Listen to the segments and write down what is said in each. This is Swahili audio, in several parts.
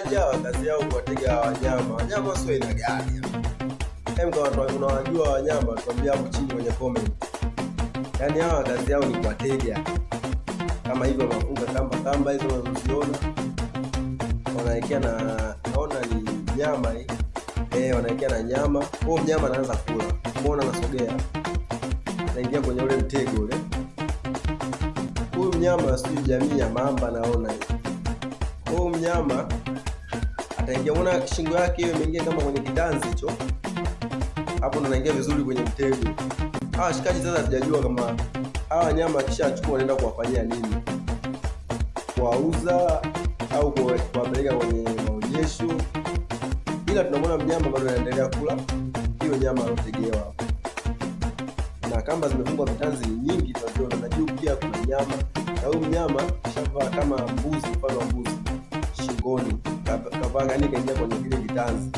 washikaji hawa kazi yao kuwatega wanyama. Wanyama sio aina gani? Kama unawajua wanyama, tuambie hapo chini kwenye comment. Yaani hawa kazi yao ni kuwatega. Kama hivyo mafunga kamba hizo unazoziona. Wanaekea naona ni nyama hii. Wanaekea na nyama. Huo mnyama anaanza kula. Umeona anasogea. Anaingia kwenye ule mtego ule. Huyu mnyama sio jamii ya mamba naona hii. Huyu mnyama ataingia, unaona shingo yake hiyo imeingia kama kwenye kitanzi hicho. Hapo ndo anaingia vizuri kwenye mtego. Hawa shikaji sasa sijajua kama hawa wanyama kishachukua wanaenda kuwafanyia nini. Kuwauza au kuwapeleka kwenye maonyesho. Ila tunamwona mnyama bado anaendelea kula hiyo nyama alotegewa hapo. Na kamba zimefungwa vitanzi nyingi tunaziona, na juu pia kuna nyama. Na huyu mnyama kishavaa kama mbuzi, mfano wa mbuzi shingoni. Kavaa gani kaingia kwenye kile kitanzi.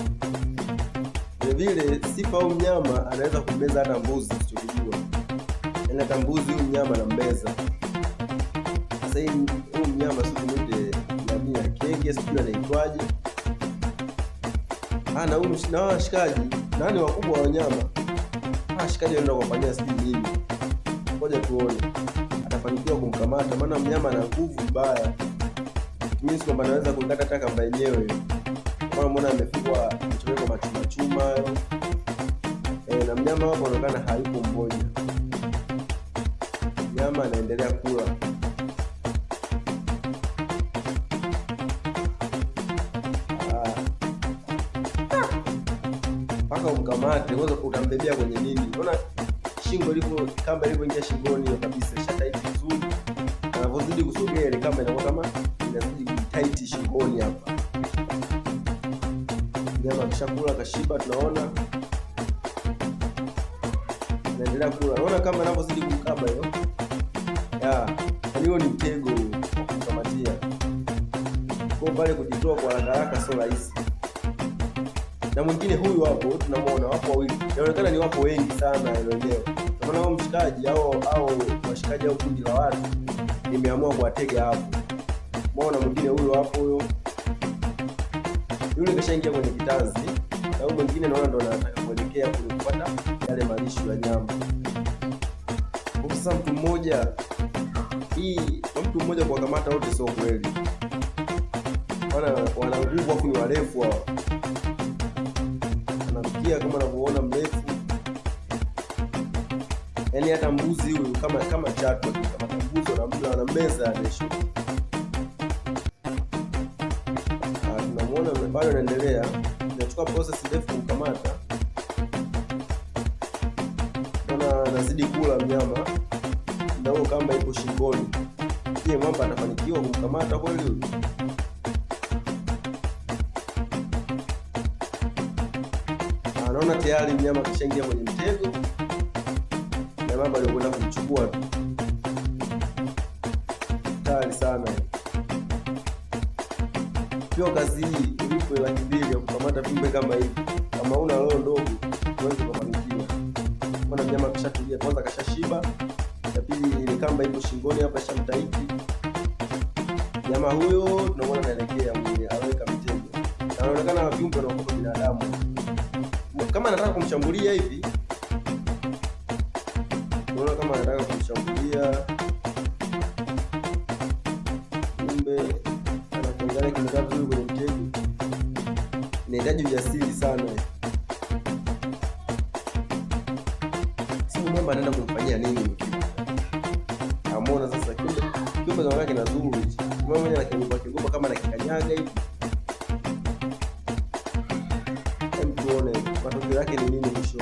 Vile sifa huyu mnyama anaweza kumbeza hata mbuzi usichokijua. Yaani hata mbuzi huyu mnyama anambeza. Sasa hii huyu mnyama sio kumwite jamii ya kenge, sijui anaitwaje. Na huyu na washikaji, nani wakubwa wa wanyama? Washikaji wanaenda kuwafanyia sijui nini. Ngoja tuone atafanikiwa kumkamata, maana mnyama ana nguvu mbaya. Mimi kwamba anaweza kukata hata kamba yenyewe. Kama mbona amefungwa mchomeko machuma hayo. Na mnyama hapo anaonekana hayupo mmoja. Mnyama anaendelea kula. Mpaka umkamate, wewe utambebea kwenye nini? Unaona shingo ilivyo, kamba ilivyoingia shingoni hiyo kabisa, shataiti vizuri. Anapozidi kusogea ile kamba inakuwa kama inazidi tight shingoni hapa. Nyama kishakula kashiba, tunaona anaendelea kula. Unaona kama anapozidi kumkaba hiyo. Hiyo ni mtego wa kumkamatia. Kwa pale kujitoa kwa haraka sio rahisi. Na mwingine huyu hapo tunamwona, wapo wawili. Inaonekana ni wapo wengi sana hilo leo. Tunaona wao mshikaji au washikaji au kundi la watu nimeamua kuwatega hapo. Umeona mwingine huyu hapo huyo. Yule kashaingia kwenye kitanzi. Na huyo mwingine naona ndo anataka kuelekea kule kupata yale malisho ya nyama. Kwa sasa mtu mmoja kuwakamata wote sio kweli. Wana nguvu afu ni warefu hao. Anafikia kama unavyoona mrefu. Yaani hata mbuzi huyu kama chatu, kama mbuzi wanambeza anesho. Tunamuona bado anaendelea. Inachukua process ndefu kumkamata. Naona anazidi kula mnyama. Ndio huo kamba ipo shingoni. Je, mamba anafanikiwa kumkamata kweli huyu? Anaona tayari mnyama kishaingia kwenye mtego. Na mamba aliyokwenda kumchukua tu. Tayari sana. Sio kazi hii ulipo 200,000 ya kukamata viumbe kama hivi. Kama una roho ndogo, huwezi kufanikiwa. Kuna mnyama kishatulia, kwanza kashashiba. Ya pili ile kamba ipo shingoni hapa shamtaiti. Nyama huyo tunaona anaelekea mwenye aweka mtego. Na anaonekana viumbe wanaokuwa binadamu. Kama anataka kumshambulia hivi. Unaona kama anataka kumshambulia. Viumbe anaangalia kimekaa vizuri kwenye mtego. Inahitaji ujasiri sana. Simu mamba anaenda kumfanyia nini? Amona sasa kiumbe za wake na zuru hichi. Mama mwenye anakigopa kama anakikanyaga hivi. Tuone matokeo yake ni nini mwisho.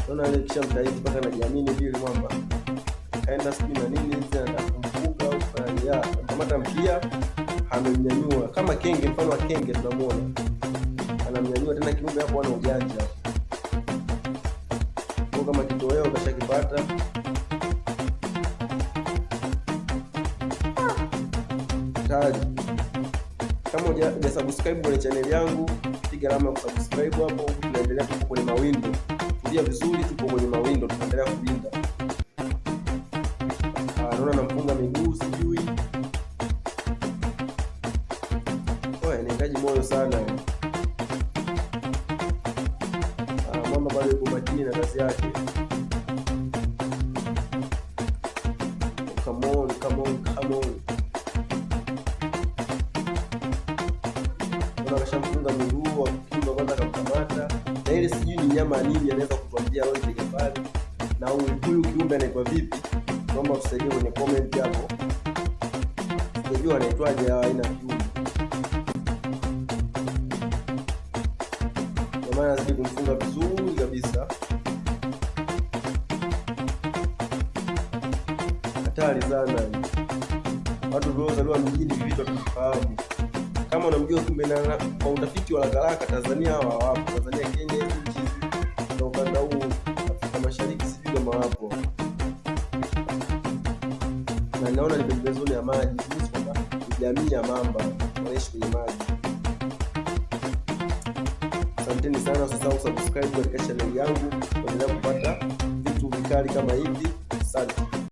Naona ile kisha mtaiti mpaka anajiamini vile mwamba. Kaenda siku na nini hizi anataka kumfuga au kufanya. Kamata mkia amemnyanyua kama kenge, mfano wa kenge tunamuona. Anamnyanyua tena kiumbe hapo ana ujanja. Kwa kama kitoweo kashakipata. Tayari. Kama hujasubscribe kwenye channel yangu, piga alama ya kusubscribe hapo. Tunaendelea tupo kwenye mawindo. Tulia vizuri, tupo kwenye mawindo, tunaendelea kuwinda. Naona namfunga miguu sijui. come on. Kashamfunga miguu wa kukinga kwanza, akamkamata na ile sijui ni nyama nini, anaweza kutuambia leo ile pale. Na huyu kiumbe anaitwa vipi? Naomba tusaidie kwenye comment hapo. Sijui anaitwaje aina kiumbe. Jamaa anazidi kumfunga vizuri kabisa. Hatari sana. Watu waliozaliwa mjini vitu tunafahamu. Kama unamjua kumbe, na kwa utafiti wa haraka Tanzania hawa wapo. Tanzania, Kenya, nchi za ukanda huu Afrika Mashariki sijui kama wapo. Na naona ni pembezoni ya maji, kwamba jamii ya mamba wanaishi kwenye maji. Asanteni sana, usisahau subscribe katika channel yangu kuendelea kupata vitu vikali kama hivi. Asante.